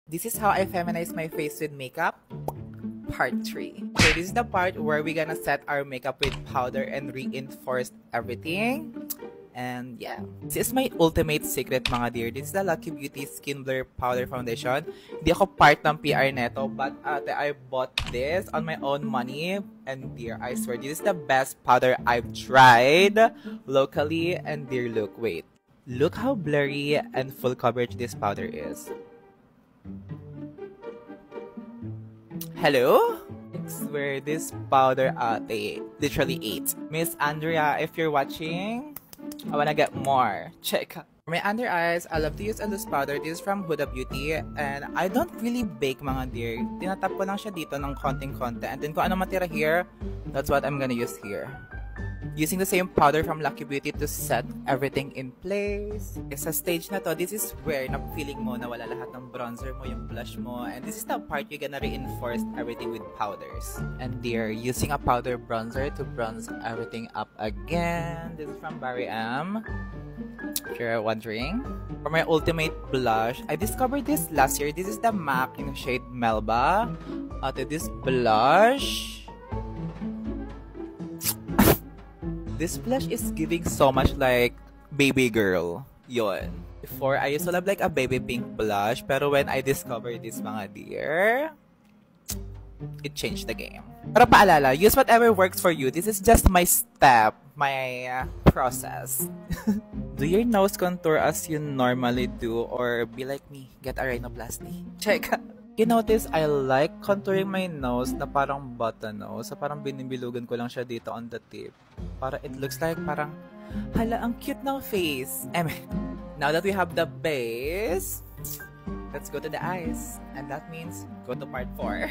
This is how I feminize my face with makeup. Part 3. So this is the part where we're gonna set our makeup with powder and reinforce everything. And yeah, this is my ultimate secret mga dear. This is the Lucky Beauty Skin Blur Powder Foundation. Hindi ako part ng PR neto, but I bought this on my own money. And dear, I swear, this is the best powder I've tried locally. And dear, wait. Look how blurry and full coverage this powder is. Hello? I swear this powder literally ate. Miss Andrea, if you're watching, I wanna get more. Check. For my under eyes, I love to use a loose powder. This is from Huda Beauty. And I don't really bake mga dear. Tinatap ko lang siya dito ng konting-konti. And then kung ano matira here, that's what I'm gonna use here. Using the same powder from Lucky Beauty to set everything in place. Sa stage na to, this is where na-feeling mo na wala lahat ng bronzer mo, yung blush mo. And this is the part you're gonna reinforce everything with powders. And dear, using a powder bronzer to bronze everything up again. This is from Barry M. If you're wondering. For my ultimate blush, I discovered this last year. This is the MAC in the shade Melba. This blush. This blush is giving so much like baby girl. Yon. Before, I used to love like a baby pink blush. Pero when I discovered this mga dear, it changed the game. Pero paalala, use whatever works for you. This is just my step, my process. Do your nose contour as you normally do or be like me, get a rhinoplasty? Check. You notice, I like contouring my nose na parang button nose. So parang binibilugan ko lang siya dito on the tip. Para it looks like parang, hala, ang cute ng face. Now that we have the base, let's go to the eyes. And that means, go to part 4.